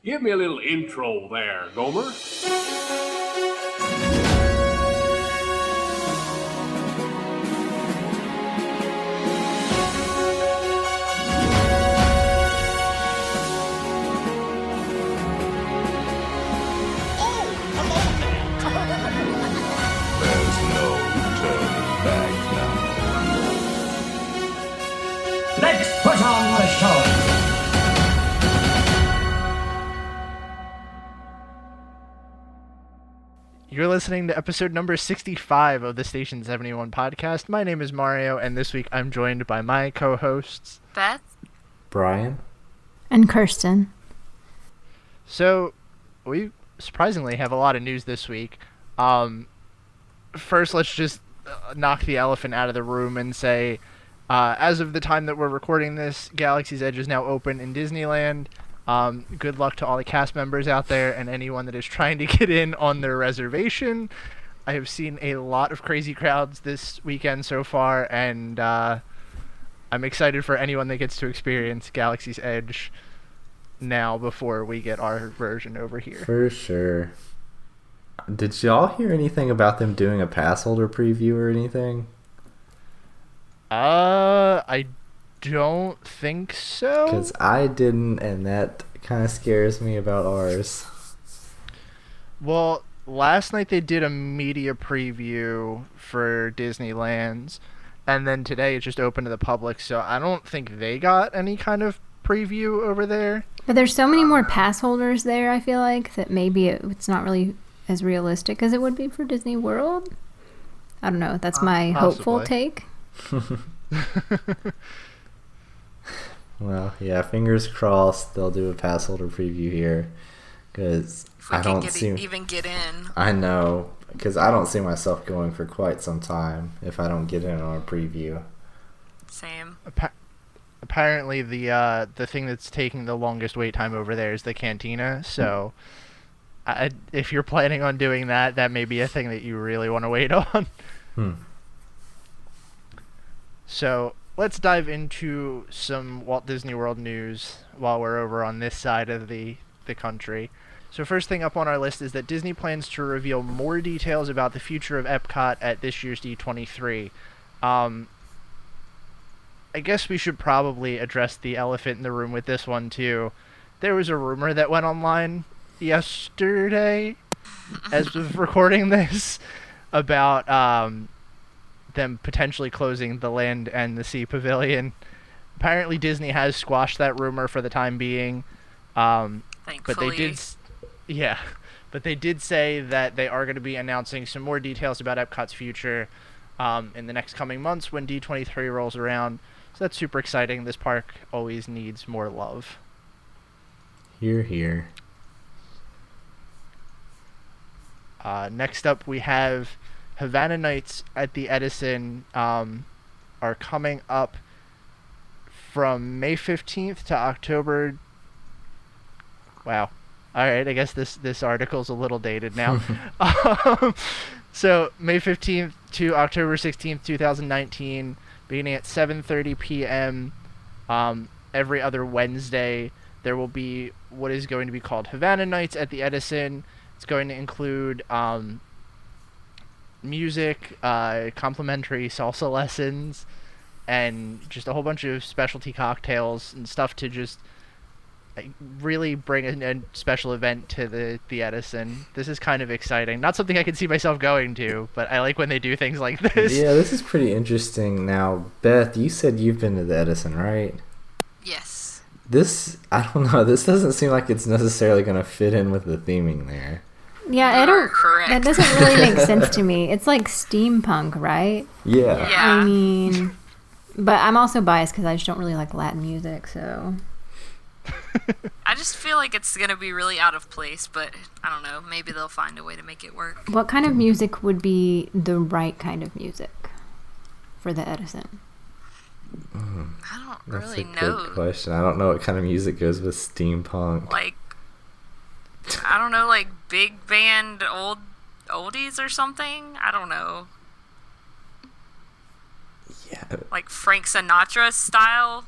Give me a little intro there, Gomer. There's no turning back now. Let's put on the show. You're listening to episode number 65 of the Station 71 podcast. My name is Mario, and this week I'm joined by my co-hosts, Beth, Brian, and Kirsten. So, we surprisingly have a lot of news this week. First, let's just knock the elephant out of the room and say, as of the time that we're recording this, Galaxy's Edge is now open in Disneyland. Good luck to all the cast members out there and anyone that is trying to get in on their reservation. I have seen a lot of crazy crowds this weekend so far, and I'm excited for anyone that gets to experience Galaxy's Edge now before we get our version over here. for sure. Did y'all hear anything about them doing a pass holder preview or anything? I don't think so. Because I didn't, and that kind of scares me about ours. Well, last night they did a media preview for Disneyland's, and then today it's just open to the public, so I don't think they got any kind of preview over there. But there's so many more pass holders there, I feel like, that maybe it's not really as realistic as it would be for Disney World. I don't know. That's my hopeful take. Well, yeah, fingers crossed they'll do a pass holder preview here. Because I don't even get in. I know, because I don't see myself going for quite some time if I don't get in on a preview. Same. Apparently, the thing that's taking the longest wait time over there is the cantina. So, if you're planning on doing that, that may be a thing that you really want to wait on. So, let's dive into some Walt Disney World news while we're over on this side of the country. So first thing up on our list is that Disney plans to reveal more details about the future of Epcot at this year's D23. I guess we should probably address the elephant in the room with this one too. There was a rumor that went online yesterday, as of recording this, about them potentially closing the Land and the Sea Pavilion. Apparently Disney has squashed that rumor for the time being. Thankfully. But they did say that they are going to be announcing some more details about Epcot's future in the next coming months when D23 rolls around. So that's super exciting. This park always needs more love. Hear, hear. Next up, we have Havana Nights at the Edison are coming up from May 15th to October. Wow. All right, I guess this article's a little dated now. So May 15th to October 16th, 2019, beginning at 7:30 p.m. Every other Wednesday, there will be what is going to be called Havana Nights at the Edison. It's going to include music, complimentary salsa lessons, and just a whole bunch of specialty cocktails and stuff to just really bring a special event to the Edison. This is kind of exciting. Not something I can see myself going to, but I like when they do things like this. Yeah, this is pretty interesting. Now, Beth, you said you've been to the Edison, right? Yes. I don't know, this doesn't seem like it's necessarily going to fit in with the theming there. Yeah, Correct. that doesn't really make sense to me. It's like steampunk, right? Yeah. Yeah. I mean, but I'm also biased because I just don't really like Latin music, so... I just feel like it's going to be really out of place, but I don't know. Maybe they'll find a way to make it work. What kind of music would be the right kind of music for the Edison? I don't That's really a know. good question. I don't know what kind of music goes with steampunk. Like, I don't know, like big band oldies or something? I don't know. Yeah. Like Frank Sinatra style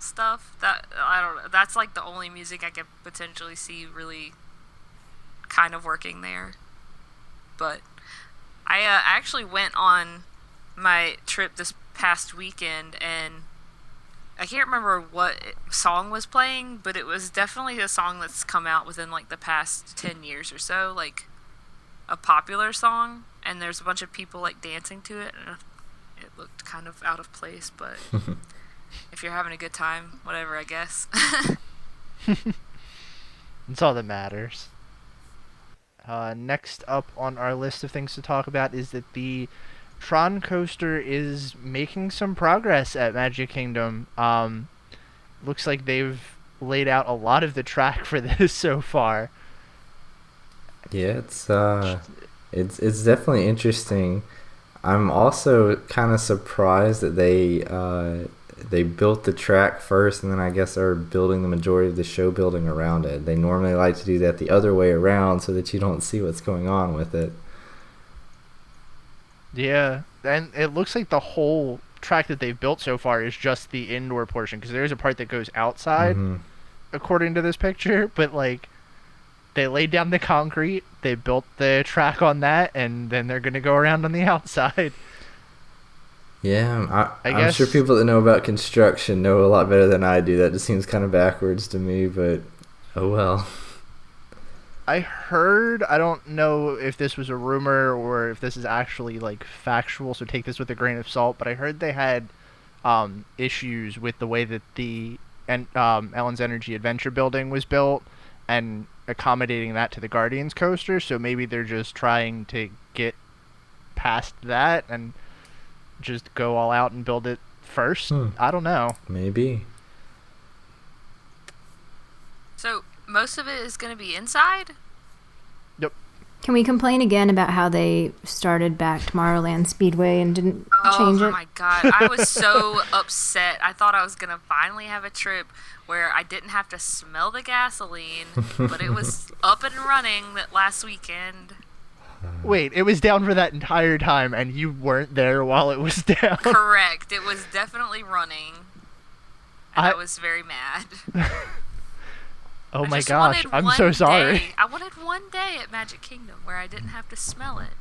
stuff. That I don't know. That's like the only music I could potentially see really kind of working there. But I actually went on my trip this past weekend, and I can't remember what song was playing, but it was definitely a song that's come out within like the past 10 years or so, like a popular song, and there's a bunch of people like dancing to it, and it looked kind of out of place, but if you're having a good time, whatever, I guess. That's all that matters. Next up on our list of things to talk about is that the Tron coaster is making some progress at Magic Kingdom. Looks like they've laid out a lot of the track for this so far. Yeah, it's definitely interesting. I'm also kind of surprised that they built the track first, and then I guess are building the majority of the show building around it. They normally like to do that the other way around so that you don't see what's going on with it. Yeah, and it looks like the whole track that they've built so far is just the indoor portion, because there's a part that goes outside, according to this picture, but like they laid down the concrete, they built the track on that, and then they're going to go around on the outside. Yeah, I I'm guess, sure people that know about construction know a lot better than I do. That just seems kind of backwards to me, but oh well. I heard, I don't know if this was a rumor or if this is actually like factual, so take this with a grain of salt, but I heard they had issues with the way that the Ellen's Energy Adventure building was built and accommodating that to the Guardians coaster, so maybe they're just trying to get past that and just go all out and build it first. I don't know. Maybe. So most of it is going to be inside? Yep. Can we complain again about how they started back Tomorrowland Speedway and didn't change it? Oh my god, I was so upset. I thought I was going to finally have a trip where I didn't have to smell the gasoline, but it was up and running that last weekend. Wait, it was down for that entire time and you weren't there while it was down? Correct. It was definitely running. And I was very mad. Oh my gosh, I'm so sorry. I wanted one day at Magic Kingdom where I didn't have to smell it.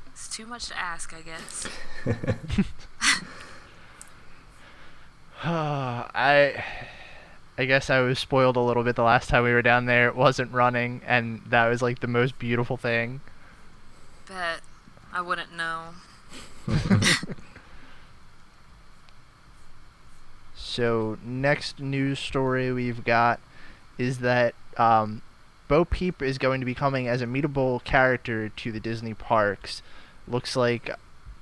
It's too much to ask, I guess. I guess I was spoiled a little bit the last time we were down there. It wasn't running, and that was like the most beautiful thing. Bet. I wouldn't know. So, next news story we've got is that Bo Peep is going to be coming as a meetable character to the Disney parks. Looks like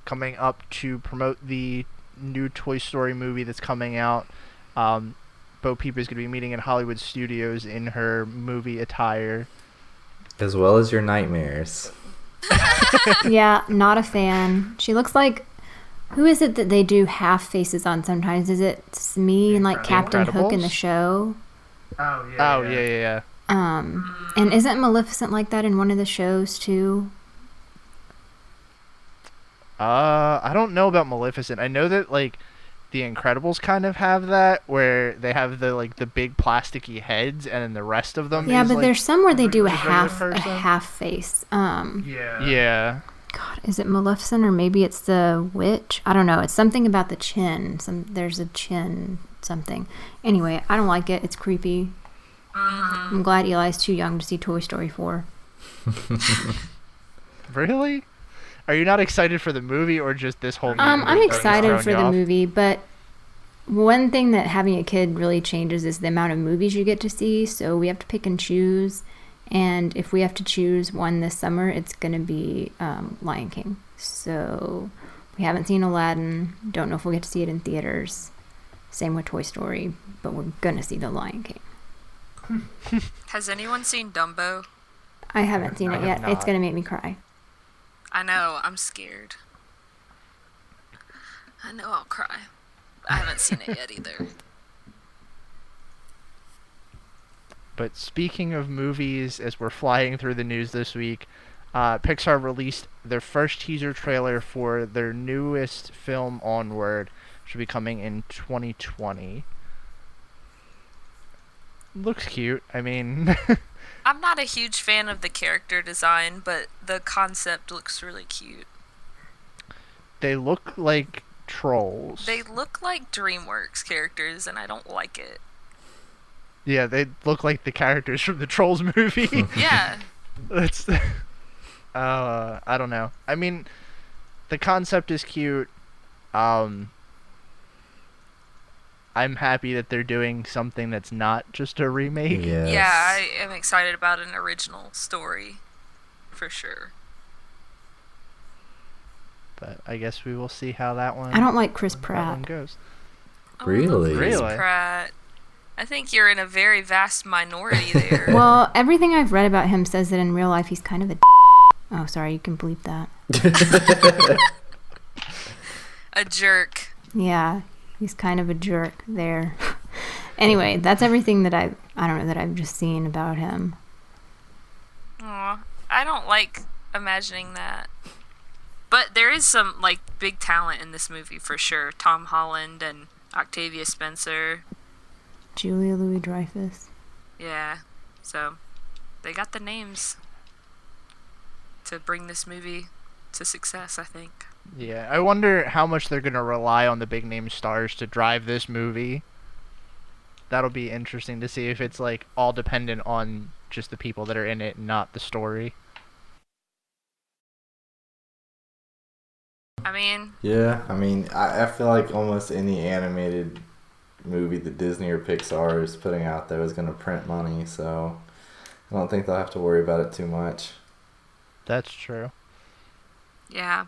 coming up to promote the new Toy Story movie that's coming out. Bo Peep is going to be meeting in Hollywood Studios in her movie attire. As well as your nightmares. Yeah, not a fan. She looks like... Who is it that they do half faces on sometimes? Is it Smee and like Captain Hook in the show? Oh, yeah. And isn't Maleficent like that in one of the shows too? I don't know about Maleficent. I know that like the Incredibles kind of have that, where they have the like the big plasticky heads, and then the rest of them. Yeah, is, but like, there's some where they do a person. half face. Yeah. God, is it Maleficent or maybe it's the witch? I don't know. It's something about the chin. There's a chin something. Anyway, I don't like it. It's creepy. I'm glad Eli's too young to see Toy Story 4. Really? Are you not excited for the movie or just this whole movie? I'm excited for the movie, but one thing that having a kid really changes is the amount of movies you get to see, so we have to pick and choose. And if we have to choose one this summer, it's going to be Lion King. So we haven't seen Aladdin. Don't know if we'll get to see it in theaters. Same with Toy Story, but we're going to see The Lion King. Has anyone seen Dumbo? I haven't seen it yet. It's going to make me cry. I know. I'm scared. I know I'll cry. I haven't seen it yet either. But speaking of movies, as we're flying through the news this week, Pixar released their first teaser trailer for their newest film, Onward, Should be coming in 2020. Looks cute. I mean, I'm not a huge fan of the character design, but the concept looks really cute. they look like trolls. They look like DreamWorks characters, and I don't like it. Yeah, they look like the characters from the Trolls movie. Yeah. That's. I don't know. I mean, the concept is cute. I'm happy that they're doing something that's not just a remake. Yes. Yeah, I am excited about an original story, for sure. But I guess we will see how that one. I don't like Chris that Pratt. one goes. Really? Chris Really? Pratt. I think you're in a very vast minority there. Well, everything I've read about him says that in real life he's kind of a. Oh, sorry, you can bleep that. A jerk. Yeah, he's kind of a jerk there. Anyway, that's everything that I've just seen about him. Aw, I don't like imagining that. But there is some, like, big talent in this movie, for sure. Tom Holland and Octavia Spencer. Julia Louis-Dreyfus. Yeah, so they got the names to bring this movie to success, I think. Yeah, I wonder how much they're gonna rely on the big name stars to drive this movie. That'll be interesting to see if it's like all dependent on just the people that are in it, not the story. I mean, Yeah, I feel like almost any animated movie that Disney or Pixar is putting out there is going to print money, so I don't think they'll have to worry about it too much. That's true. yeah.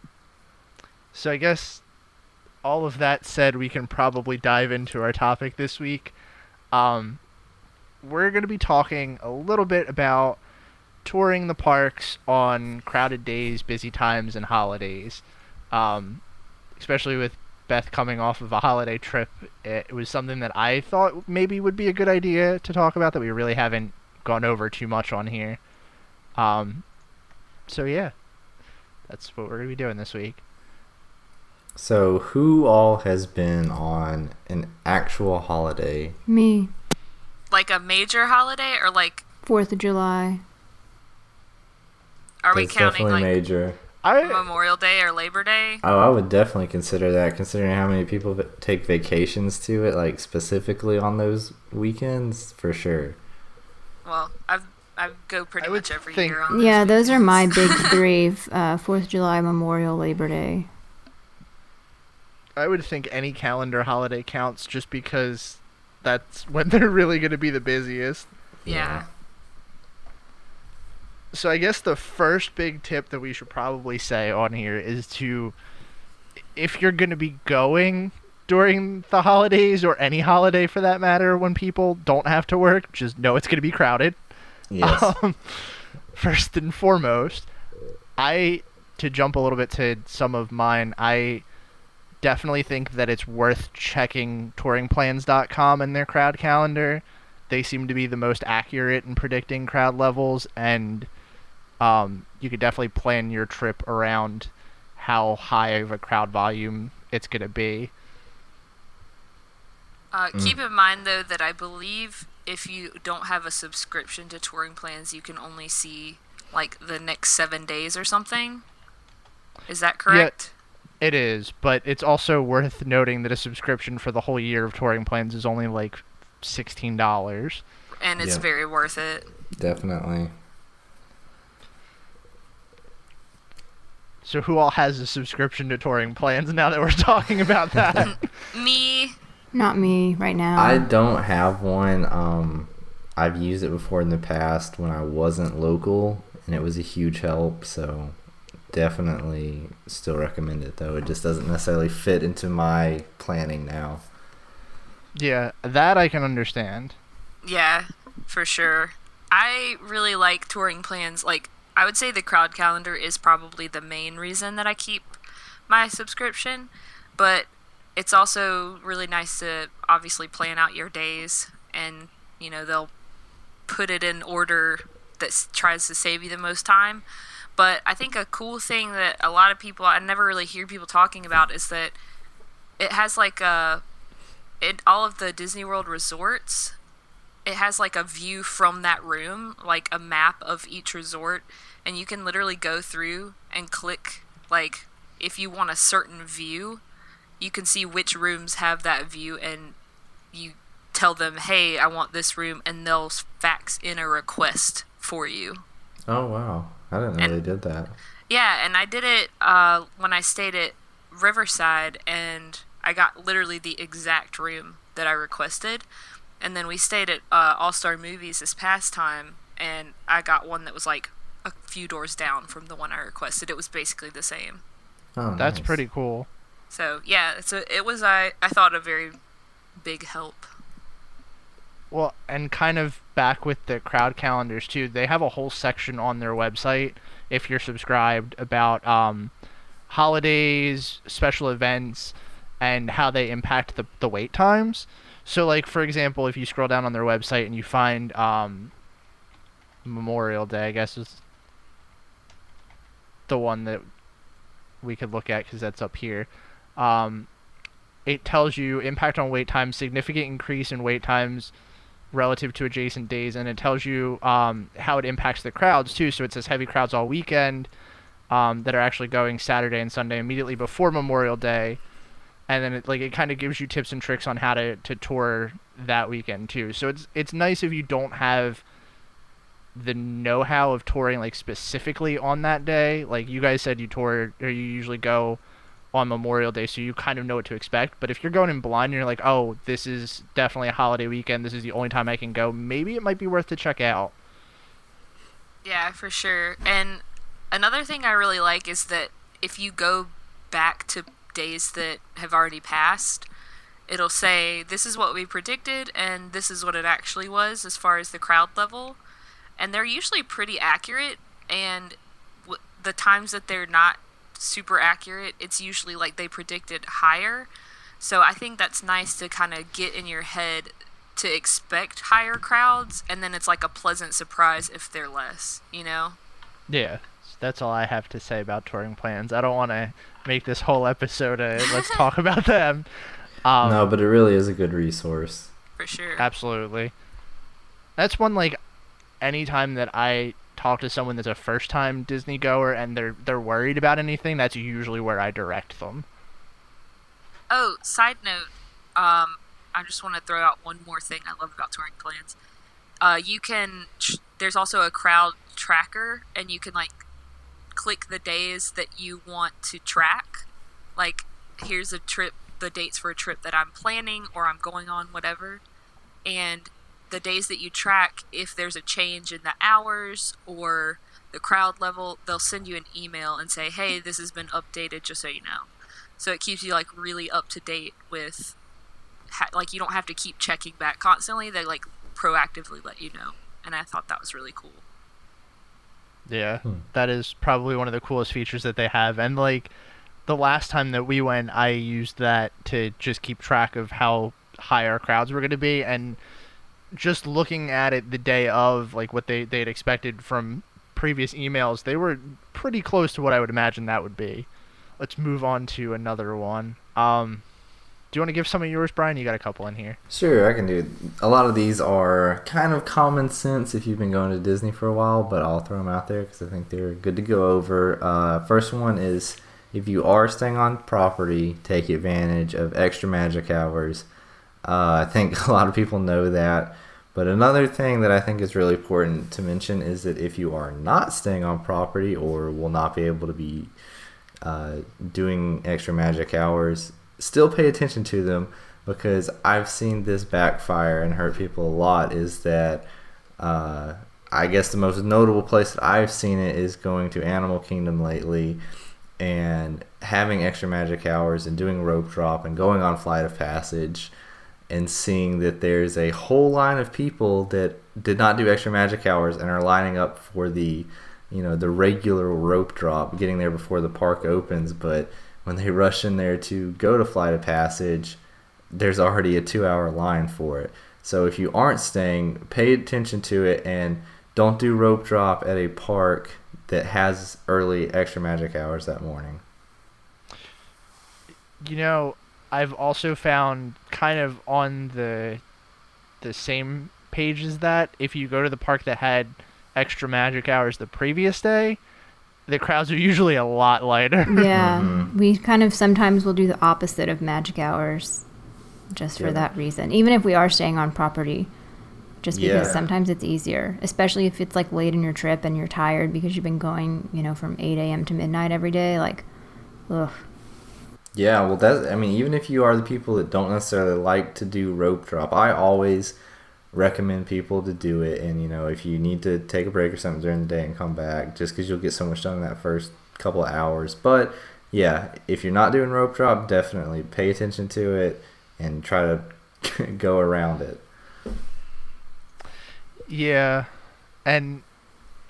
So I guess all of that said, we can probably dive into our topic this week. We're going to be talking a little bit about touring the parks on crowded days, busy times, and holidays. Especially with Beth coming off of a holiday trip, it was something that I thought maybe would be a good idea to talk about that we really haven't gone over too much on here. So yeah, that's what we're going to be doing this week. So, who all has been on an actual holiday? Me. Like a major holiday, or like, 4th of July. are we That's counting definitely like major. Memorial Day or Labor Day? Oh, I would definitely consider that, considering how many people take vacations to it, like specifically on those weekends, for sure. Well, I go pretty I would much every think- year on Yeah, those those are my weekends. big three. 4th of July, Memorial, Labor Day. I would think any calendar holiday counts just because that's when they're really going to be the busiest. Yeah. So I guess the first big tip that we should probably say on here is to, if you're going to be going during the holidays or any holiday for that matter, when people don't have to work, just know it's going to be crowded. Yes. First and foremost, to jump a little bit to some of mine, I definitely think that it's worth checking touringplans.com and their crowd calendar. They seem to be the most accurate in predicting crowd levels, and you could definitely plan your trip around how high of a crowd volume it's going to be. Keep in mind, though, that I believe if you don't have a subscription to touring plans, you can only see, like, the next 7 days or something. Is that correct? It is, but it's also worth noting that a subscription for the whole year of touring plans is only like $16. And it's Yeah. very worth it. Definitely. So who all has a subscription to touring plans now that we're talking about that? Me. Not me right now. I don't have one. I've used it before in the past when I wasn't local, and it was a huge help, so definitely still recommend it, though. It just doesn't necessarily fit into my planning now. Yeah, that I can understand. Yeah, for sure. I really like touring plans. Like, I would say the crowd calendar is probably the main reason that I keep my subscription, but it's also really nice to obviously plan out your days, and, you know, they'll put it in order that tries to save you the most time. But I think a cool thing that a lot of people, I never really hear people talking about, is that it has like all of the Disney World resorts, it has like a view from that room, like a map of each resort, and you can literally go through and click, like, if you want a certain view, you can see which rooms have that view, and you tell them, hey, I want this room, and they'll fax in a request for you. Oh, wow. I didn't know they did that. Yeah, and I did it when I stayed at Riverside, and I got literally the exact room that I requested. And then we stayed at All-Star Movies this past time, and I got one that was like a few doors down from the one I requested. It was basically the same. Oh, That's nice. pretty cool. So, yeah, it was, I thought, a very big help. Well, and kind of back with the crowd calendars, too, they have a whole section on their website, if you're subscribed, about holidays, special events, and how they impact the wait times. So, like, for example, if you scroll down on their website and you find Memorial Day, I guess is the one that we could look at because that's up here. It tells you impact on wait times, significant increase in wait times relative to adjacent days, and it tells you how it impacts the crowds, too. So it says heavy crowds all weekend that are actually going Saturday and Sunday immediately before Memorial Day. And then it kind of gives you tips and tricks on how to tour that weekend too. So it's nice if you don't have the know-how of touring like specifically on that day. Like you guys said, you tour or you usually go on Memorial Day, so you kind of know what to expect. But if you're going in blind and you're like, oh, this is definitely a holiday weekend, this is the only time I can go, maybe it might be worth to check out. Yeah, for sure. And another thing I really like is that if you go back to days that have already passed, it'll say this is what we predicted and this is what it actually was as far as the crowd level, and they're usually pretty accurate. And the times that they're not super accurate, it's usually like they predicted higher. So I think that's nice to kind of get in your head to expect higher crowds, and then it's like a pleasant surprise if they're less, you know? Yeah, that's all I have to say about touring plans. I don't want to make this whole episode let's talk about them. No, but it really is a good resource. For sure. Absolutely. That's one, like, anytime that I talk to someone that's a first-time Disney goer and they're worried about anything, that's usually where I direct them. Oh, side note, I just want to throw out one more thing I love about touring plans. You can, there's also a crowd tracker, and you can, like, click the days that you want to track. Like, here's a trip, the dates for a trip that I'm planning or I'm going on, whatever. And the days that you track, if there's a change in the hours or the crowd level, they'll send you an email and say, hey, this has been updated, just so you know. So it keeps you, like, really up to date with, like, you don't have to keep checking back constantly. They, like, proactively let you know. And I thought that was really cool. Yeah, that is probably one of the coolest features that they have. And, like, the last time that we went, I used that to just keep track of how high our crowds were going to be. And just looking at it the day of, like, what they'd expected from previous emails, they were pretty close to what I would imagine that would be. Let's move on to another one. Do you want to give some of yours, Brian? You got a couple in here. Sure, I can do it. A lot of these are kind of common sense if you've been going to Disney for a while, but I'll throw them out there because I think they're good to go over. First one is, if you are staying on property, take advantage of extra magic hours. I think a lot of people know that. But another thing that I think is really important to mention is that if you are not staying on property or will not be able to be doing extra magic hours, still pay attention to them, because I've seen this backfire and hurt people a lot. Is that I guess the most notable place that I've seen it is going to Animal Kingdom lately and having extra magic hours and doing rope drop and going on Flight of Passage and seeing that there's a whole line of people that did not do extra magic hours and are lining up for the regular rope drop, getting there before the park opens, but when they rush in there to go to Flight of Passage, there's already a 2-hour line for it. So if you aren't staying, pay attention to it and don't do rope drop at a park that has early extra magic hours that morning. You know, I've also found kind of on the same page as that, if you go to the park that had extra magic hours the previous day, the crowds are usually a lot lighter. Yeah, we kind of sometimes will do the opposite of magic hours just for that reason. Even if we are staying on property, just because sometimes it's easier, especially if it's like late in your trip and you're tired because you've been going, from 8 a.m. to midnight every day. Like, ugh. Yeah, well, even if you are the people that don't necessarily like to do rope drop, I always recommend people to do it. And, if you need to take a break or something during the day and come back, just because you'll get so much done in that first couple of hours. But, yeah, if you're not doing rope drop, definitely pay attention to it and try to go around it. Yeah, and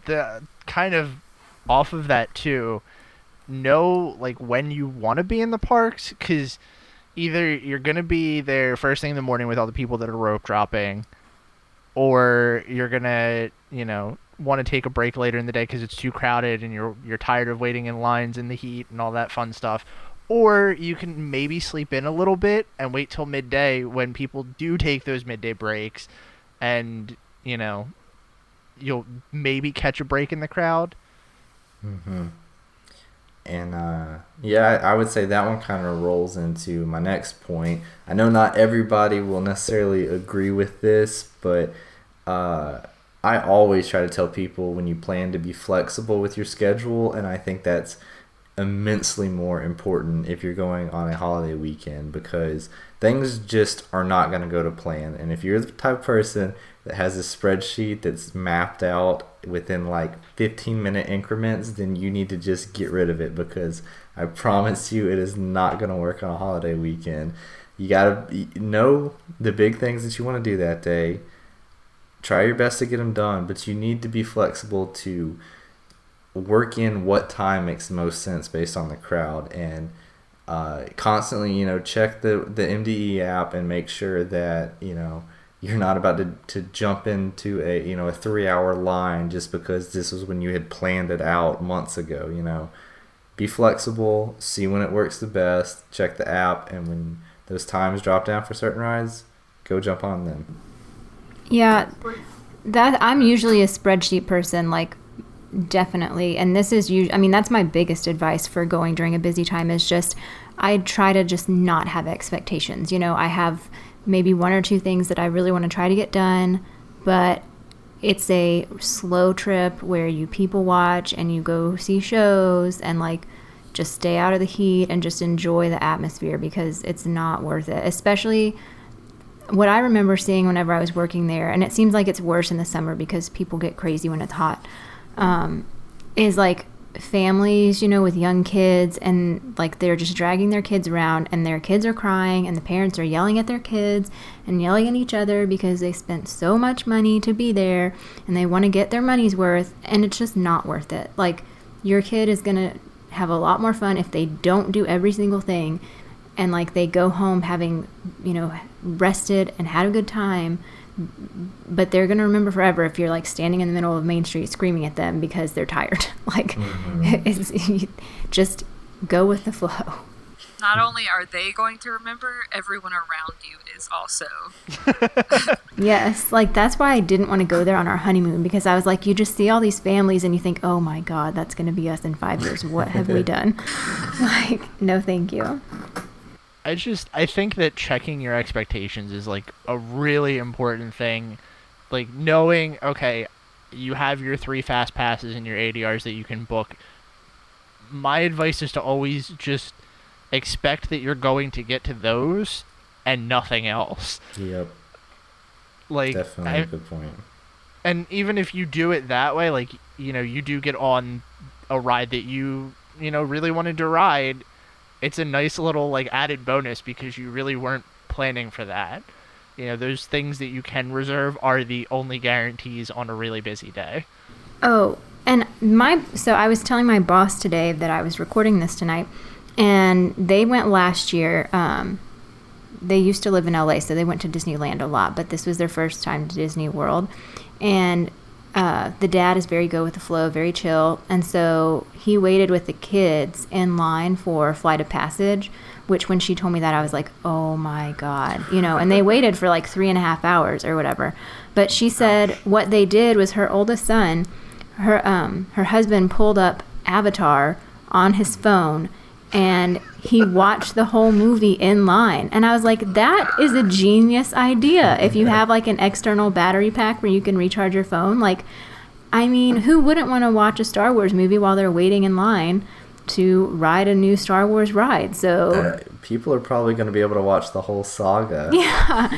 the kind of off of that too, know like when you want to be in the parks, because either you're gonna be there first thing in the morning with all the people that are rope dropping, or you're gonna want to take a break later in the day because it's too crowded and you're tired of waiting in lines in the heat and all that fun stuff. Or you can maybe sleep in a little bit and wait till midday when people do take those midday breaks, and you'll maybe catch a break in the crowd. And I would say that one kind of rolls into my next point. I know not everybody will necessarily agree with this, but I always try to tell people when you plan to be flexible with your schedule, and I think that's immensely more important if you're going on a holiday weekend, because things just are not going to go to plan. And if you're the type of person that has a spreadsheet that's mapped out within like 15-minute increments, then you need to just get rid of it, because I promise you it is not going to work on a holiday weekend. You got to know the big things that you want to do that day. Try your best to get them done, but you need to be flexible to work in what time makes the most sense based on the crowd, and constantly check the MDE app and make sure that you're not about to jump into a 3-hour line just because this was when you had planned it out months ago. Be flexible, see when it works the best, check the app, and when those times drop down for certain rides, go jump on them. Yeah, that I'm usually a spreadsheet person, like, definitely. And this is that's my biggest advice for going during a busy time, is just I try to just not have expectations. I have maybe one or two things that I really want to try to get done, but it's a slow trip where you people watch and you go see shows and like just stay out of the heat and just enjoy the atmosphere, because it's not worth it. Especially what I remember seeing whenever I was working there, and it seems like it's worse in the summer because people get crazy when it's hot, is like families, with young kids, and like they're just dragging their kids around, and their kids are crying, and the parents are yelling at their kids and yelling at each other because they spent so much money to be there and they want to get their money's worth, and it's just not worth it. Like, your kid is gonna have a lot more fun if they don't do every single thing, and like they go home having rested and had a good time, but they're gonna remember forever if you're like standing in the middle of Main Street screaming at them because they're tired. Like, just go with the flow. Not only are they going to remember, everyone around you is also. Yes, like that's why I didn't want to go there on our honeymoon, because I was like, you just see all these families and you think, oh my God, that's gonna be us in 5 years. What have we done? Like, no, thank you. I think that checking your expectations is like a really important thing. Like, knowing, okay, you have your 3 fast passes and your ADRs that you can book. My advice is to always just expect that you're going to get to those and nothing else. Yep. Like, definitely a good point. And even if you do it that way, like, you do get on a ride that you really wanted to ride, it's a nice little like added bonus because you really weren't planning for that. Those things that you can reserve are the only guarantees on a really busy day. Oh, and so I was telling my boss today that I was recording this tonight, and they went last year. They used to live in LA, so they went to Disneyland a lot, but this was their first time to Disney World. And the dad is very go with the flow, very chill. And so he waited with the kids in line for Flight of Passage, which when she told me that, I was like, oh my God, and they waited for like 3.5 hours or whatever. But she said what they did was her oldest son, her husband pulled up Avatar on his phone and he watched the whole movie in line. And I was like, that is a genius idea. If you have like an external battery pack where you can recharge your phone, like, I mean, who wouldn't want to watch a Star Wars movie while they're waiting in line to ride a new Star Wars ride? So people are probably going to be able to watch the whole saga. Yeah.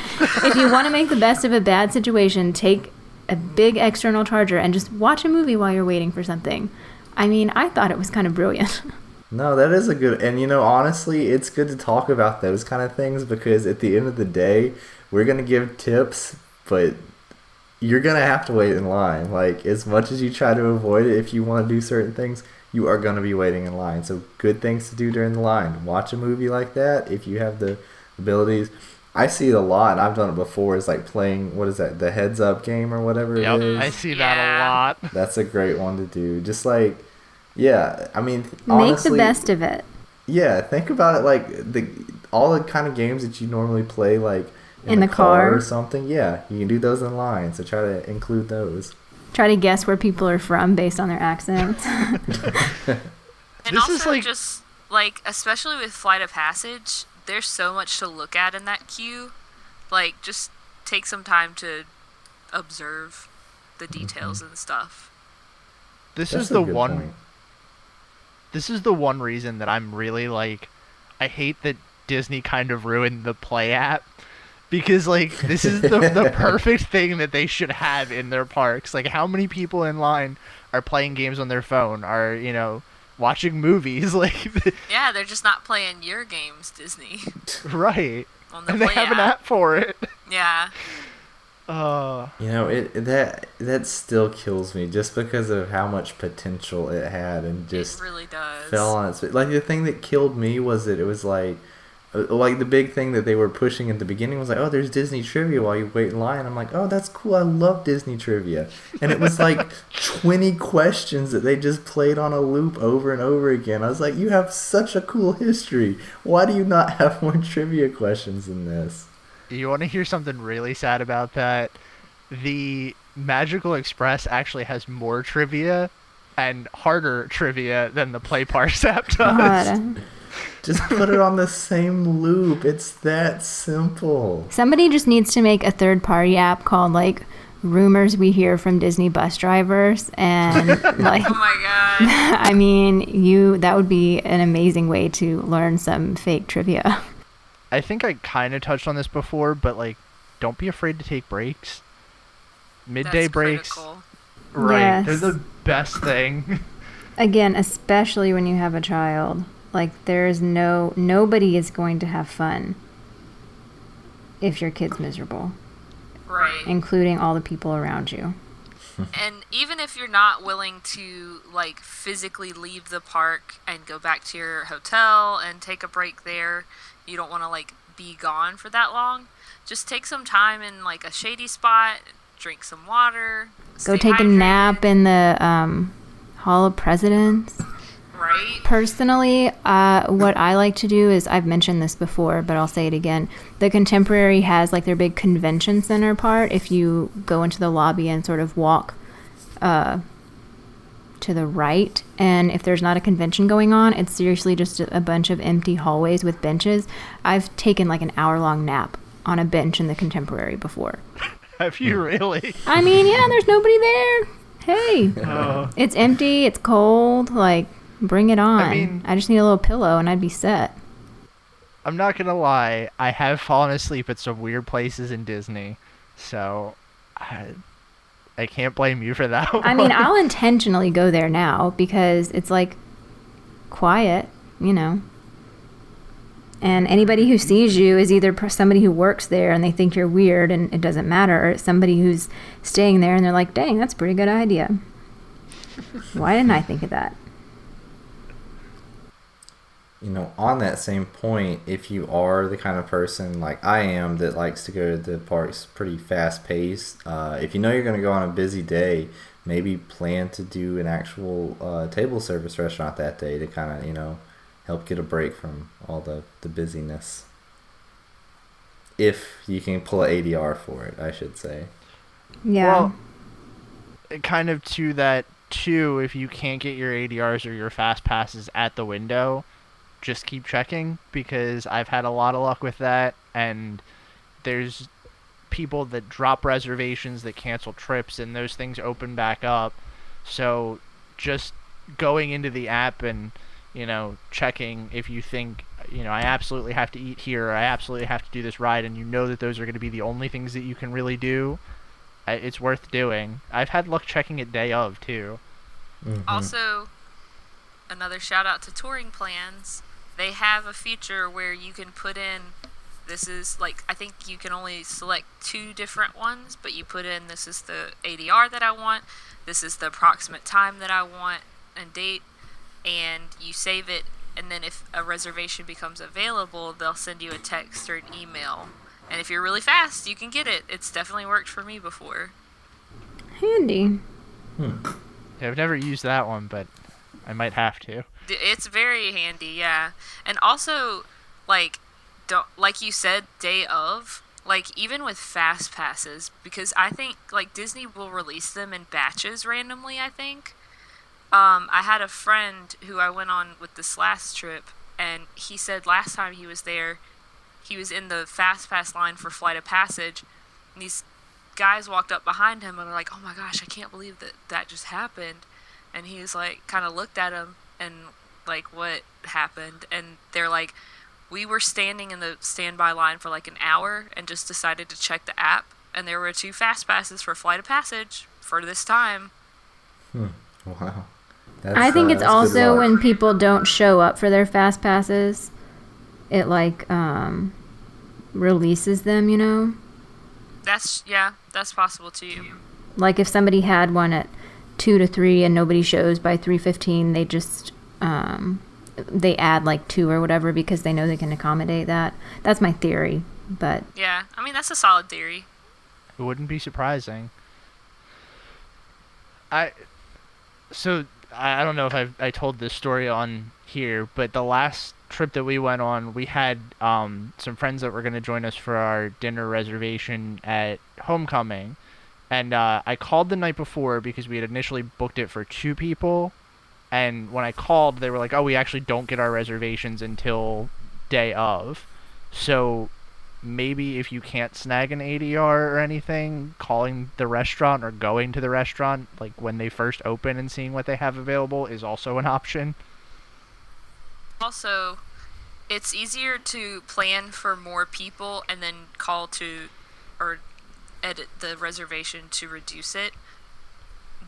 If you want to make the best of a bad situation, take a big external charger and just watch a movie while you're waiting for something. I mean, I thought it was kind of brilliant. No, that is a good, and honestly, it's good to talk about those kind of things because at the end of the day, we're going to give tips, but you're going to have to wait in line. Like, as much as you try to avoid it, if you want to do certain things, you are going to be waiting in line. So good things to do during the line. Watch a movie like that if you have the abilities. I see it a lot, and I've done it before. It's like playing, what is that, the Heads Up game or whatever it is. I see that a lot. That's a great one to do. Just like, yeah, I mean, honestly, make the best of it. Yeah, think about it like all the kind of games that you normally play, like in the car or something. Yeah, you can do those in line, so try to include those. Try to guess where people are from based on their accents. And This also is like... just, like, especially with Flight of Passage, there's so much to look at in that queue. Like, just take some time to observe the details and stuff. This is the one reason that I'm really, like, I hate that Disney kind of ruined the Play app. Because, like, this is the perfect thing that they should have in their parks. Like, how many people in line are playing games on their phone, are, watching movies? Like, Yeah, they're just not playing your games, Disney. right. On the And they Play have an app for it. Yeah. That still kills me just because of how much potential it had and just it really does. fell on its. Like, the thing that killed me was that it was like the big thing that they were pushing at the beginning was like, oh, there's Disney trivia while you wait in line. I'm like, oh, that's cool. I love Disney trivia. And it was like 20 questions that they just played on a loop over and over again. I was like, you have such a cool history. Why do you not have more trivia questions than this? You want to hear something really sad about that? The Magical Express actually has more trivia and harder trivia than the Play Parks app does. God. Just put it on the same loop. It's that simple. Somebody just needs to make a third-party app called, like, Rumors We Hear from Disney Bus Drivers. And, like, Oh my god. I mean, that would be an amazing way to learn some fake trivia. I think I kind of touched on this before, but, like, don't be afraid to take breaks. Midday That's breaks. critical. Right. Yes. They're the best thing. Again, especially when you have a child. Like, nobody is going to have fun if your kid's miserable, Right. including all the people around you. And even if you're not willing to, like, physically leave the park and go back to your hotel and take a break there, you don't want to, like, be gone for that long, just take some time in, like, a shady spot, drink some water, Go stay take a hydrated. nap in the Hall of Presidents. Right? Personally, what I like to do is, I've mentioned this before, but I'll say it again. The Contemporary has, like, their big convention center part. If you go into the lobby and sort of walk to the right, and if there's not a convention going on, it's seriously just a bunch of empty hallways with benches. I've taken, like, an hour-long nap on a bench in the Contemporary before. Have you really? I mean, yeah, there's nobody there. Hey, it's empty, it's cold, like... Bring it on. I just need a little pillow and I'd be set. I'm not going to lie. I have fallen asleep at some weird places in Disney. So I can't blame you for that one. I mean, I'll intentionally go there now because it's like quiet, And anybody who sees you is either somebody who works there and they think you're weird and it doesn't matter, or it's somebody who's staying there and they're like, dang, that's a pretty good idea. Why didn't I think of that? On that same point, if you are the kind of person like I am that likes to go to the parks pretty fast paced, if you know you're going to go on a busy day, maybe plan to do an actual table service restaurant that day to kind of, help get a break from all the busyness. If you can pull an ADR for it, I should say. Yeah. Well, kind of to that, too, if you can't get your ADRs or your fast passes at the window, just keep checking, because I've had a lot of luck with that, and there's people that drop reservations, that cancel trips, and those things open back up. So just going into the app and, checking if you think, I absolutely have to eat here, or I absolutely have to do this ride, and that those are going to be the only things that you can really do, it's worth doing. I've had luck checking it day of, too. Mm-hmm. Also, another shout out to touring plans. They have a feature where you can put in, this is I think you can only select 2 different ones, but you put in, this is the ADR that I want, this is the approximate time that I want and date, and you save it, and then if a reservation becomes available, they'll send you a text or an email. And if you're really fast, you can get it. It's definitely worked for me before. Handy. Yeah, I've never used that one, but I might have to. It's very handy, yeah. And also, don't, like you said, day of, even with fast passes, because I think, Disney will release them in batches randomly, I think. I had a friend who I went on with this last trip, and he said last time he was there, he was in the fast pass line for Flight of Passage, and these guys walked up behind him and were like, "Oh my gosh, I can't believe that just happened." And he was kind of looked at him and what happened? And they're like, "We were standing in the standby line for an hour and just decided to check the app, and there were 2 fast passes for Flight of Passage for this time." Wow. I think it's also when people don't show up for their fast passes, it releases them, That's possible too. If somebody had one at 2 to 3 and nobody shows by 3:15, they just they add 2 or whatever because they know they can accommodate that. That's my theory, but Yeah, I mean, that's a solid theory. It wouldn't be surprising. I don't know if I told this story on here, but the last trip that we went on, we had some friends that were going to join us for our dinner reservation at Homecoming, and I called the night before because we had initially booked it for 2 people, and when I called, they were like, "Oh, we actually don't get our reservations until day of," so maybe if you can't snag an ADR or anything, calling the restaurant or going to the restaurant when they first open and seeing what they have available is also an option. Also, it's easier to plan for more people and then call to or edit the reservation to reduce it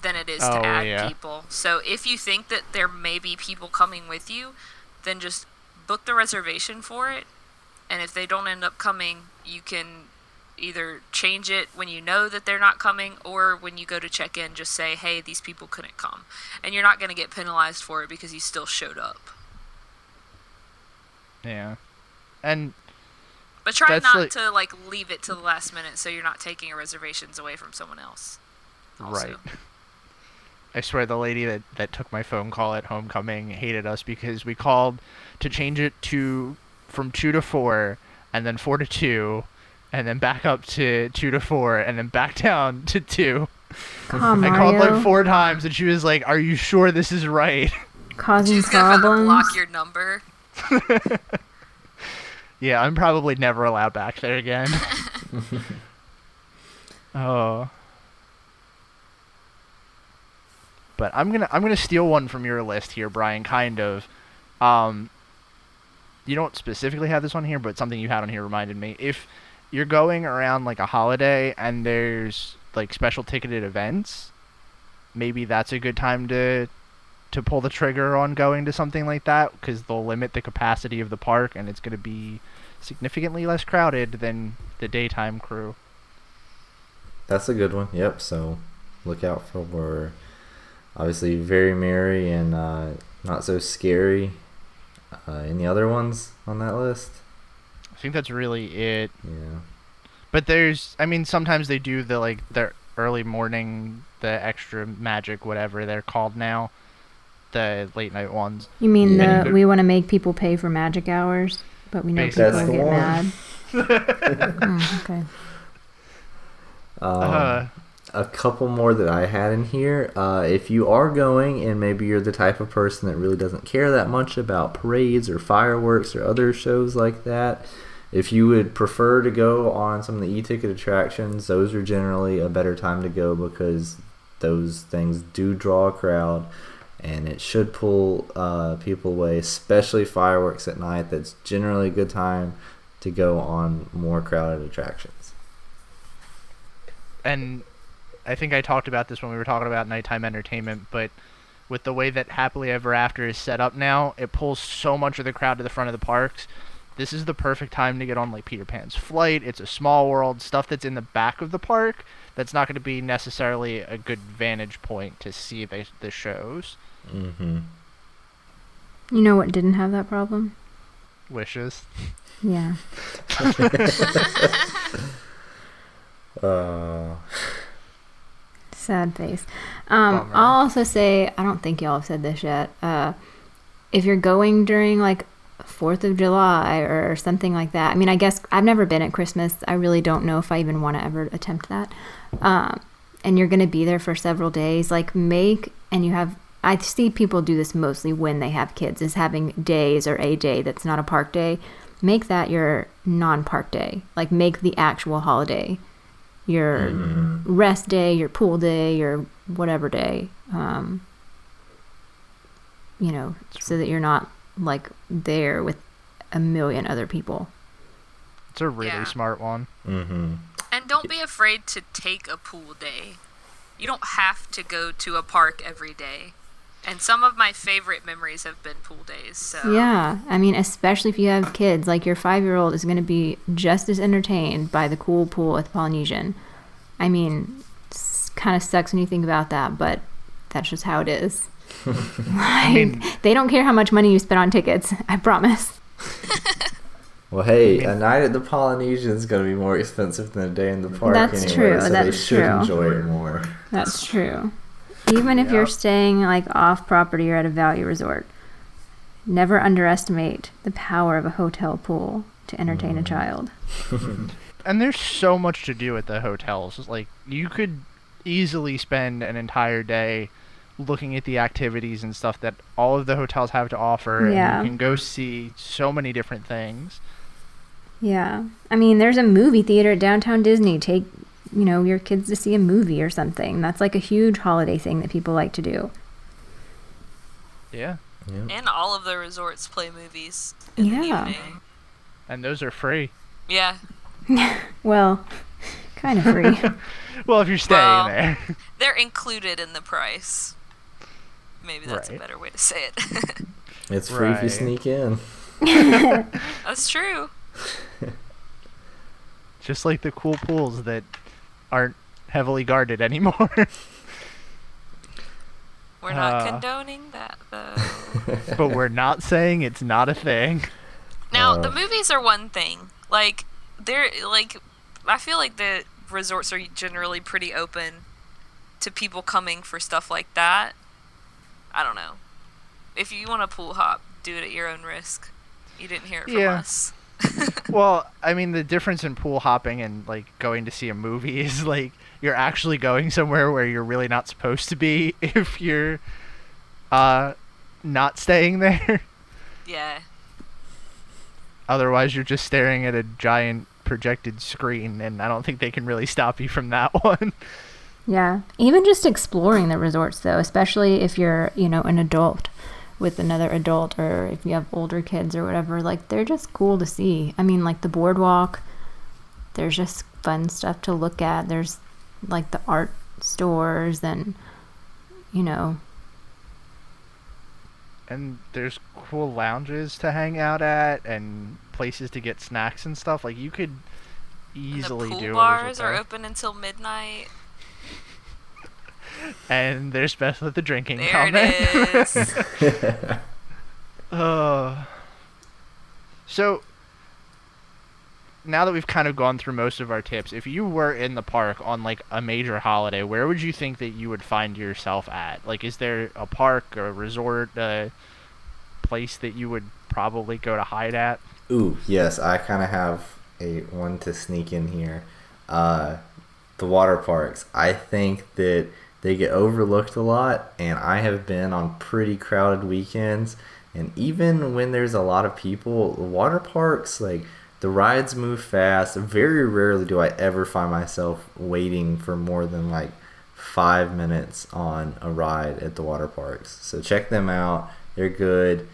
than it is to add people. So if you think that there may be people coming with you, then just book the reservation for it. And if they don't end up coming, you can either change it when you know that they're not coming, or when you go to check in, just say, "Hey, these people couldn't come." And you're not going to get penalized for it because you still showed up. Yeah. But try not to leave it to the last minute so you're not taking your reservations away from someone else. Also. Right. I swear the lady that took my phone call at Homecoming hated us because we called to change it from 2 to 4, and then 4 to 2, and then back up to 2 to 4, and then back down to 2. Come on, I called 4 times, and she was like, "Are you sure this is right?" Causing She's gonna problems. block your number. Yeah, I'm probably never allowed back there again. Oh. But I'm gonna steal one from your list here, Brian, kind of. You don't specifically have this on here, but something you had on here reminded me. If you're going around a holiday and there's special ticketed events, maybe that's a good time to pull the trigger on going to something like that, because they'll limit the capacity of the park and it's going to be significantly less crowded than the daytime crew. That's a good one. Yep. So look out for obviously Very Merry and Not So Scary. Any other ones on that list? I think that's really it. Yeah. But sometimes they do the early morning, the extra magic, whatever they're called now, the late night ones. You mean Yeah. we want to make people pay for magic hours, but we know people That's will the get one. mad. Okay. A couple more that I had in here. If you are going and maybe you're the type of person that really doesn't care that much about parades or fireworks or other shows like that, if you would prefer to go on some of the e-ticket attractions, those are generally a better time to go because those things do draw a crowd and it should pull people away, especially fireworks at night. That's generally a good time to go on more crowded attractions. And I think I talked about this when we were talking about nighttime entertainment, but with the way that Happily Ever After is set up now, it pulls so much of the crowd to the front of the parks. This is the perfect time to get on like Peter Pan's Flight. It's a small world, stuff that's in the back of the park that's not going to be necessarily a good vantage point to see the shows. Mm-hmm. You know what didn't have that problem? Wishes. Yeah. Sad face. I'll also say, I don't think y'all have said this yet. If you're going during like 4th of July or something like that, I mean, I guess I've never been at Christmas. I really don't know if I even want to ever attempt that. And you're going to be there for several days. I see people do this mostly when they have kids, is having days or a day that's not a park day. Make that your non-park day. Like, make the actual holiday your rest day, your pool day, your whatever day. So that you're not like there with a million other people. It's a really smart one. Mm-hmm. And don't be afraid to take a pool day. You don't have to go to a park every day. And some of my favorite memories have been pool days. So yeah, I mean, especially if you have kids, like your 5-year-old is going to be just as entertained by the cool pool at the Polynesian. I mean, it kind of sucks when you think about that, but that's just how it is. They don't care how much money you spend on tickets, I promise. Well, hey, a night at the Polynesian is going to be more expensive than a day in the park That's anyway, true. so That's they should true. enjoy it more. That's true. Even if you're staying like off property or at a value resort, never underestimate the power of a hotel pool to entertain a child. And there's so much to do at the hotels. Like, you could easily spend an entire day looking at the activities and stuff that all of the hotels have to offer. Yeah. And you can go see so many different things. Yeah. I mean, there's a movie theater at Downtown Disney. Take, your kids to see a movie or something. That's like a huge holiday thing that people like to do. Yeah. And all of the resorts play movies in the evening. And those are free. Yeah. Well, kind of free. Well, if you're staying there. They're included in the price. Maybe that's a Right. better way to say it. It's free if you sneak in. That's true. Just like the cool pools that aren't heavily guarded anymore. We're not condoning that, though. But we're not saying it's not a thing. Now, the movies are one thing. Like, I feel like the resorts are generally pretty open to people coming for stuff like that. I don't know. If you want to pool hop, do it at your own risk. You didn't hear it from us. Well, I mean, the difference in pool hopping and, like, going to see a movie is, like, you're actually going somewhere where you're really not supposed to be if you're not staying there. Yeah. Otherwise, you're just staring at a giant projected screen, and I don't think they can really stop you from that one. Yeah. Even just exploring the resorts, though, especially if you're, an adult with another adult, or if you have older kids or whatever, like, they're just cool to see. I mean, like, the boardwalk, there's just fun stuff to look at. There's, like, the art stores and, And there's cool lounges to hang out at and places to get snacks and stuff. Like, you could easily the do pool a visit bars are there. open until midnight. And they're special at the drinking There comment. it is. So now that we've kind of gone through most of our tips, if you were in the park on like a major holiday, where would you think that you would find yourself at? Like, is there a park, a resort, a place that you would probably go to hide at? Ooh, yes, I kind of have a one to sneak in here. The water parks. I think that they get overlooked a lot, and I have been on pretty crowded weekends, and even when there's a lot of people, the water parks, like, the rides move fast. Very rarely do I ever find myself waiting for more than like 5 minutes on a ride at the water parks. So check them out. They're good,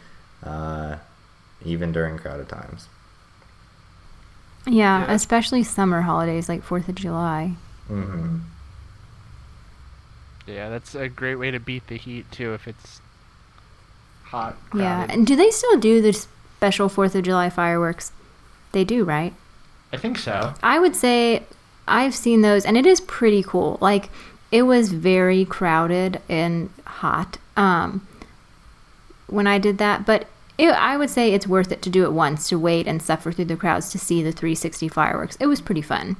even during crowded times. Yeah, especially summer holidays like 4th of July. Mm-hmm. Yeah, that's a great way to beat the heat too if it's hot. Yeah, crowded. and do they still do the special 4th of July fireworks? They do, right? I think so. I would say I've seen those, and it is pretty cool. Like, it was very crowded and hot when I did that, but I would say it's worth it to do it once, to wait and suffer through the crowds to see the 360 fireworks. It was pretty fun.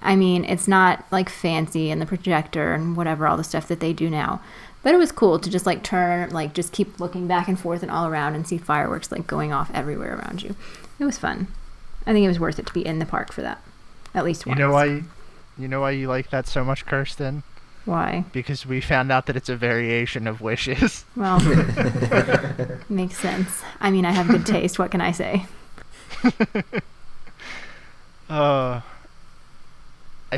I mean, it's not like fancy and the projector and whatever, all the stuff that they do now. But it was cool to just like turn, like just keep looking back and forth and all around and see fireworks like going off everywhere around you. It was fun. I think it was worth it to be in the park for that, at least once. You know why you like that so much, Kirsten? Why? Because we found out that it's a variation of wishes. Well, makes sense. I mean, I have good taste. What can I say? I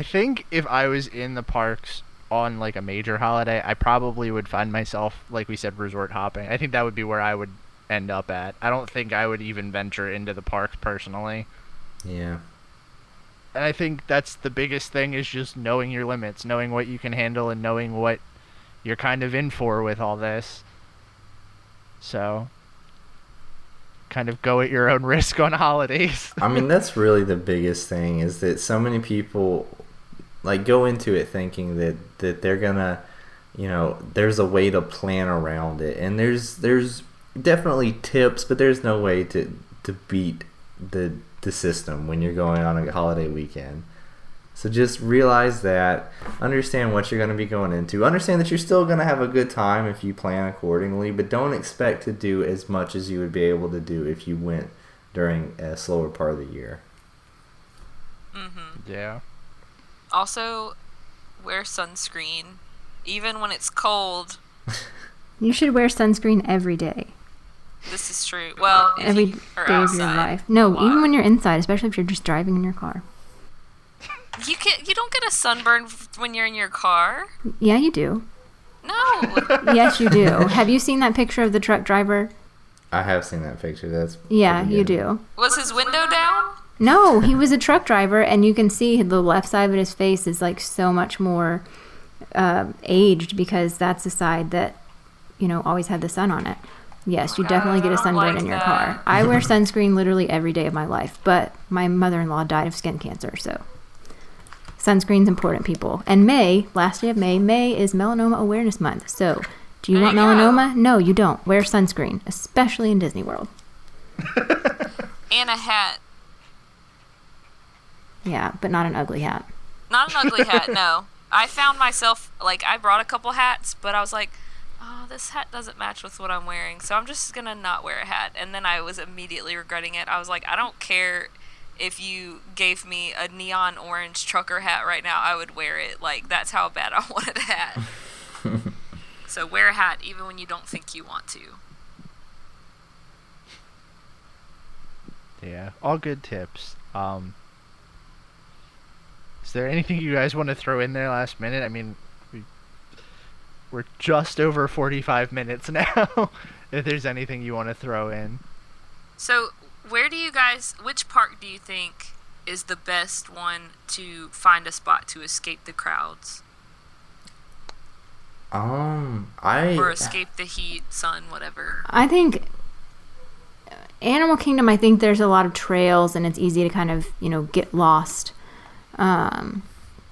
think if I was in the parks on like a major holiday, I probably would find myself, like we said, resort hopping. I think that would be where I would end up at. I don't think I would even venture into the parks personally. Yeah. And I think that's the biggest thing, is just knowing your limits, knowing what you can handle, and knowing what you're kind of in for with all this. So, kind of go at your own risk on holidays. I mean, that's really the biggest thing, is that so many people like go into it thinking that they're gonna, you know, there's a way to plan around it, and there's definitely tips, but there's no way to beat the system when you're going on a holiday weekend. So just realize that, understand what you're going to be going into, understand that you're still going to have a good time if you plan accordingly, but don't expect to do as much as you would be able to do if you went during a slower part of the year. Mm-hmm. Yeah. Also, wear sunscreen, even when it's cold. You should wear sunscreen every day. This is true. Well, if Every you are day of outside, your life. No, why? even when you're inside, especially if you're just driving in your car. You don't get a sunburn when you're in your car. Yeah, you do. No. Yes, you do. Have you seen that picture of the truck driver? I have seen that picture. That's Yeah, pretty you good. do. Was his window down? No, he was a truck driver, and you can see the left side of his face is like so much more aged, because that's the side that, you know, always had the sun on it. Yes, you definitely get a I don't sunburn like in your that. car. I wear sunscreen literally every day of my life, but my mother-in-law died of skin cancer, so sunscreen's important, people. And last day of May is Melanoma Awareness Month. So, do you want melanoma? No, you don't. Wear sunscreen, especially in Disney World. And a hat. Yeah, but not an ugly hat. Not an ugly hat, no. I found myself, like, I brought a couple hats, but I was like, oh, this hat doesn't match with what I'm wearing, so I'm just gonna not wear a hat. And then I was immediately regretting it. I was like, I don't care if you gave me a neon orange trucker hat right now, I would wear it. Like, that's how bad I wanted a hat. So wear a hat even when you don't think you want to. Yeah, all good tips. Is there anything you guys want to throw in there last minute? I mean, we're just over 45 minutes now. If there's anything you want to throw in. So, which park do you think is the best one to find a spot to escape the crowds? Or escape the heat, sun, whatever. I think Animal Kingdom, I think there's a lot of trails and it's easy to kind of, you know, get lost.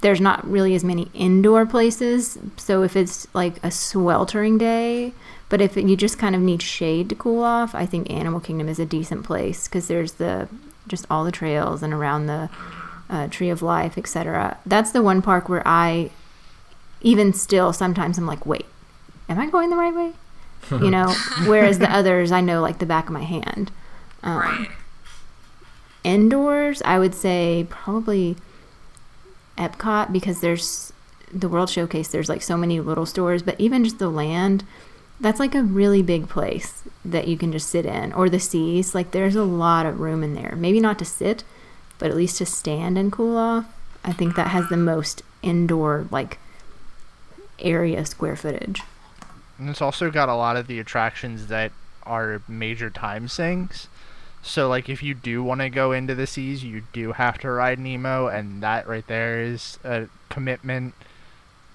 there's not really as many indoor places. So if it's like a sweltering day, but if you just kind of need shade to cool off, I think Animal Kingdom is a decent place because there's just all the trails and around the Tree of Life, etc. That's the one park where I, even still, sometimes I'm like, wait, am I going the right way? Whereas the others, I know like the back of my hand. Right. Indoors, I would say probably Epcot, because there's the World Showcase, there's like so many little stores, but even just the land, that's like a really big place that you can just sit in. Or the Seas, like there's a lot of room in there. Maybe not to sit, but at least to stand and cool off. I think that has the most indoor like area square footage. And it's also got a lot of the attractions that are major time sinks. So, like, if you do want to go into the Seas, you do have to ride Nemo, and that right there is a commitment.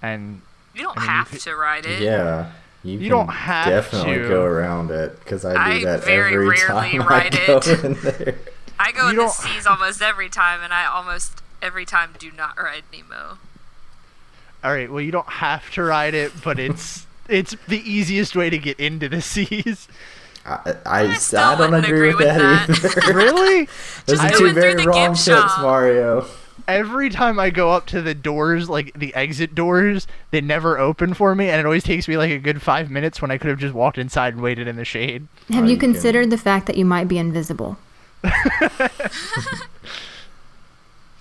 And you don't have to ride it. Yeah. You don't have definitely to go around it, because I do that very every rarely time ride I go it. in there. I go in the Seas almost every time, and I almost every time do not ride Nemo. All right, well, you don't have to ride it, but it's the easiest way to get into the Seas. I still don't wouldn't agree with that either. Really? Those are Just two going through very the wrong gift tips, shop. Mario. Every time I go up to the doors, like the exit doors, they never open for me, and it always takes me like a good 5 minutes when I could have just walked inside and waited in the shade. Have you considered the fact that you might be invisible?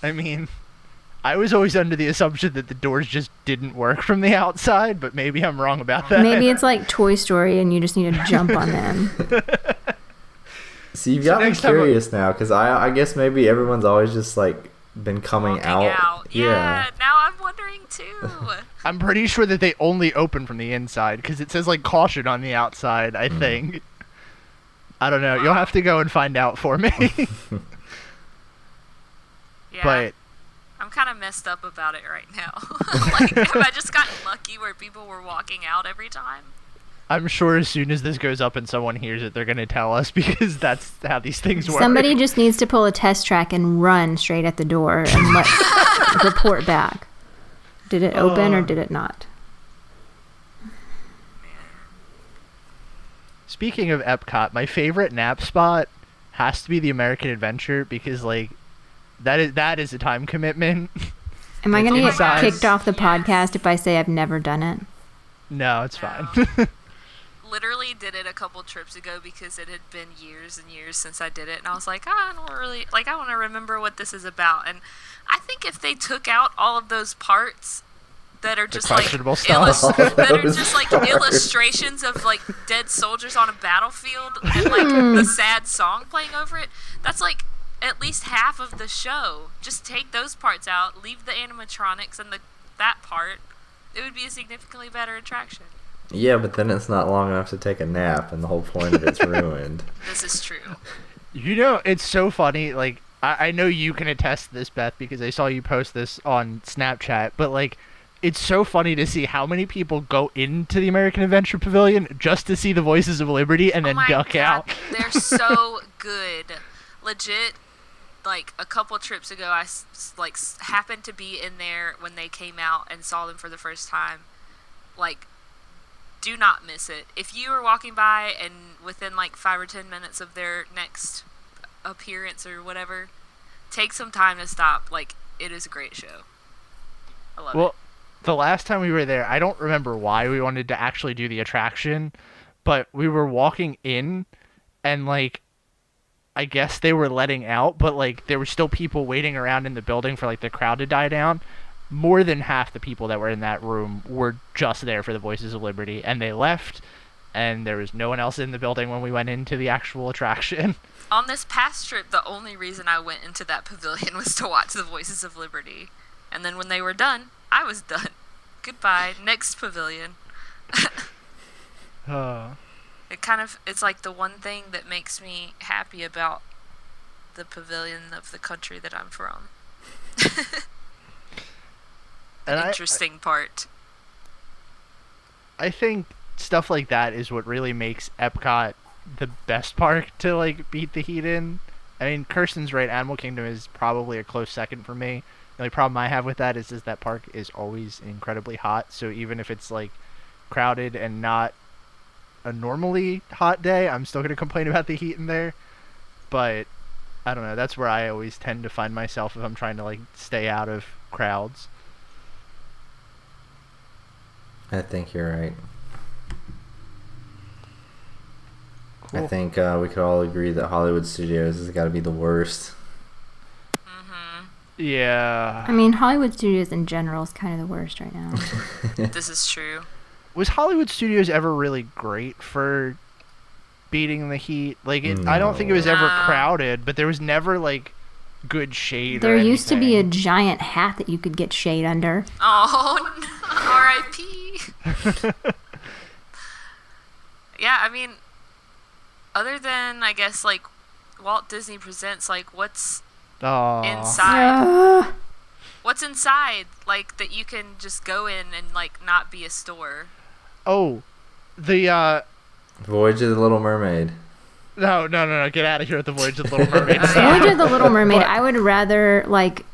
I mean, I was always under the assumption that the doors just didn't work from the outside, but maybe I'm wrong about that. Maybe it's like Toy Story and you just need to jump on them. See, you've got me curious now, because I guess maybe everyone's always just like been coming out. Yeah, now I'm wondering too. I'm pretty sure that they only open from the inside, because it says like caution on the outside, I think. I don't know. You'll have to go and find out for me. Yeah. But I'm kind of messed up about it right now. Like, have I just gotten lucky where people were walking out every time? I'm sure as soon as this goes up and someone hears it, they're going to tell us, because that's how these things work. Somebody just needs to pull a test track and run straight at the door and report back. Did it open or did it not? Speaking of Epcot, my favorite nap spot has to be the American Adventure, because like that is a time commitment. Am I going to get inside. kicked off the podcast if I say I've never done it? No, it's fine. Literally did it a couple trips ago because it had been years and years since I did it, and I was like, I don't really like. I want to remember what this is about, and I think if they took out all of those parts that are just like illustrations of like dead soldiers on a battlefield and like the sad song playing over it, that's like at least half of the show. Just take those parts out, leave the animatronics and that part. It would be a significantly better attraction. Yeah, but then it's not long enough to take a nap, and the whole point of it's ruined. This is true. You know, it's so funny. Like, I know you can attest to this, Beth, because I saw you post this on Snapchat. But like, it's so funny to see how many people go into the American Adventure Pavilion just to see the Voices of Liberty and then duck out. They're so good. Legit. Like a couple trips ago, I like happened to be in there when they came out and saw them for the first time. Like, do not miss it. If you are walking by and within like 5 or 10 minutes of their next appearance or whatever, take some time to stop. Like, it is a great show. I love it. Well, the last time we were there, I don't remember why we wanted to actually do the attraction, but we were walking in and like, I guess they were letting out, but like there were still people waiting around in the building for like the crowd to die down. More than half the people that were in that room were just there for the Voices of Liberty, and they left, and there was no one else in the building when we went into the actual attraction. On this past trip, the only reason I went into that pavilion was to watch the Voices of Liberty. And then when they were done, I was done. Goodbye. Next pavilion. It's like the one thing that makes me happy about the pavilion of the country that I'm from. An interesting part. I think stuff like that is what really makes Epcot the best park to like beat the heat in. I mean, Kirsten's right. Animal Kingdom is probably a close second for me, The only problem I have with that is that park is always incredibly hot. So even if it's like crowded and not a normally hot day, I'm still gonna complain about the heat in there. But I don't know. That's where I always tend to find myself if I'm trying to like stay out of crowds. I think you're right. Cool. I think we could all agree that Hollywood Studios has got to be the worst. Yeah. I mean, Hollywood Studios in general is kind of the worst right now. This is true. Was Hollywood Studios ever really great for beating the heat? Like, I don't think it was ever No. crowded, but there was never like good shade. There or used to be a anything. giant hat that you could get shade under. Oh, no. R.I.P. Yeah, I mean, other than, I guess, like, Walt Disney Presents, like, what's Aw. inside? What's inside, like, that you can just go in and, like, not be a store? Oh, the Voyage of the Little Mermaid. no, get out of here with the Voyage of the Little Mermaid. Voyage of the Little Mermaid, I would rather, like,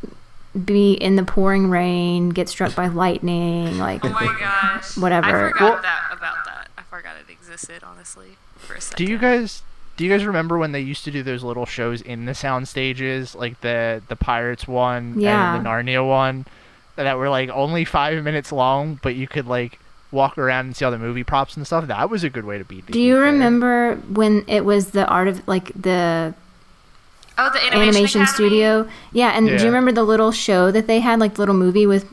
be in the pouring rain, get struck by lightning, like, Oh my gosh. Whatever. I forgot about that. I forgot it existed, honestly, for a second. Do you guys remember when they used to do those little shows in the sound stages, like the Pirates one Yeah. and the Narnia one, that were like only 5 minutes long, but you could like walk around and see all the movie props and stuff? That was a good way to beat the Do heat you there. remember when it was the art of, like, the Oh, the animation Academy? studio? Yeah, and do Yeah. you remember the little show that they had, like, the little movie with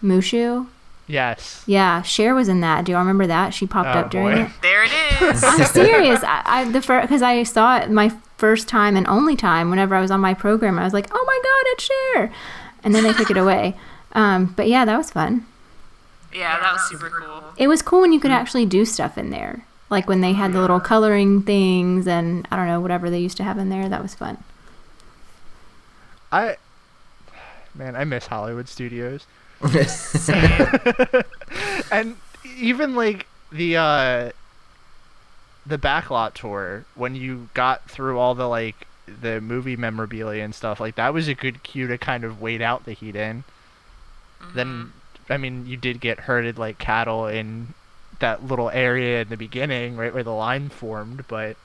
Mushu? Yes. Yeah, Cher was in that. Do y'all remember that? She popped Oh, up during boy. it. There it is. I'm serious. Because I saw it my first time and only time whenever I was on my program. I was like, oh my God, it's Cher. And then they took it away. But yeah, that was fun. Yeah, that was super cool. It was cool when you could actually do stuff in there. Like when they had the little coloring things and I don't know, whatever they used to have in there. That was fun. I miss Hollywood Studios. And even like the backlot tour, when you got through all the like the movie memorabilia and stuff, like that was a good cue to kind of wait out the heat in. Then I mean, you did get herded like cattle in that little area in the beginning, right where the line formed, but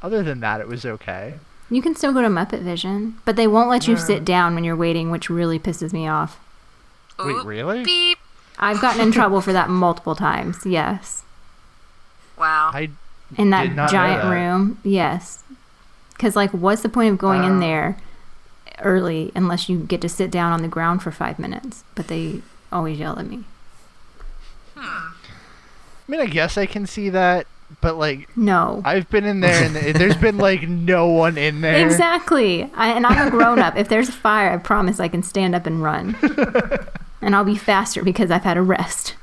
other than that, it was okay. You can still go to Muppet Vision, but they won't let you sit down when you're waiting, which really pisses me off. Wait, Oop, really? Beep. I've gotten in trouble for that multiple times. Yes. Wow. I In Did not that know giant that. room. Yes. Because, like, what's the point of going in there early unless you get to sit down on the ground for 5 minutes? But they always yell at me. I mean, I guess I can see that, but like No. I've been in there and there's been like no one in there. Exactly. And I'm a grown up. If there's a fire, I promise I can stand up and run. And I'll be faster because I've had a rest.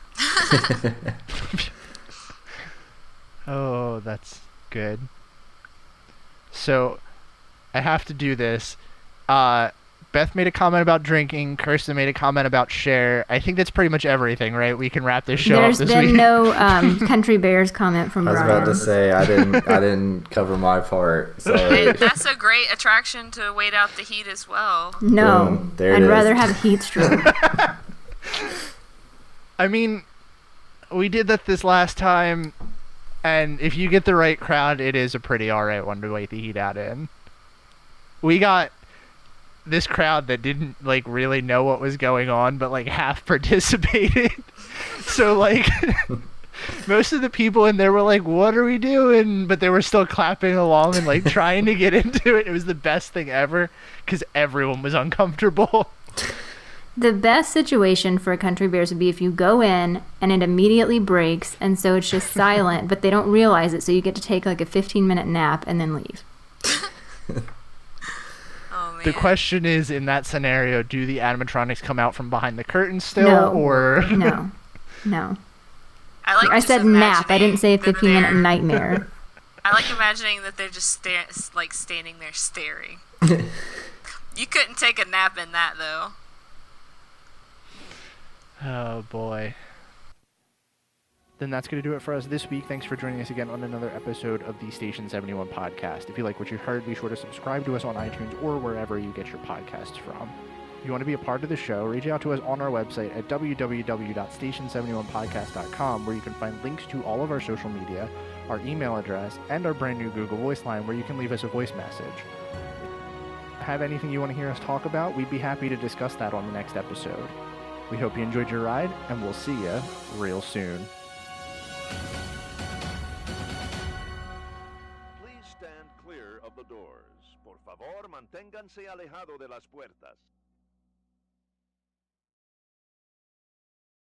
Oh, that's good. So, I have to do this. Beth made a comment about drinking. Kirsten made a comment about Cher. I think that's pretty much everything, right? We can wrap this show There's up this been week. no Country Bears comment from I was Brian. about to say I didn't cover my part. So And that's a great attraction to wait out the heat as well. No. Boom. There it I'd is. rather have a heat stroke. I mean, we did that this last time, and if you get the right crowd, it is a pretty alright one to wait the heat out in. We got this crowd that didn't like really know what was going on, but like half participated. So like most of the people in there were like, what are we doing? But they were still clapping along and like trying to get into it. It was the best thing ever because everyone was uncomfortable. The best situation for a Country Bears would be if you go in and it immediately breaks, and so it's just silent, but they don't realize it, so you get to take like a 15-minute nap and then leave. Oh man. The question is, in that scenario, do the animatronics come out from behind the curtain still, No. or No. No. I I just said nap. I didn't say a imagining that 15-minute they're- nightmare. I like imagining that they're just standing there staring. You couldn't take a nap in that though. Oh boy. Then that's going to do it for us this week. Thanks for joining us again on another episode of the Station 71 podcast. If you like what you heard, be sure to subscribe to us on iTunes or wherever you get your podcasts from. If you want to be a part of the show, reach out to us on our website at www.station71podcast.com, where you can find links to all of our social media, our email address, and our brand new Google Voice line where you can leave us a voice message. Have anything you want to hear us talk about, we'd be happy to discuss that on the next episode. We hope you enjoyed your ride, and we'll see you real soon. Please stand clear of the doors. Por favor, manténganse alejado de las puertas.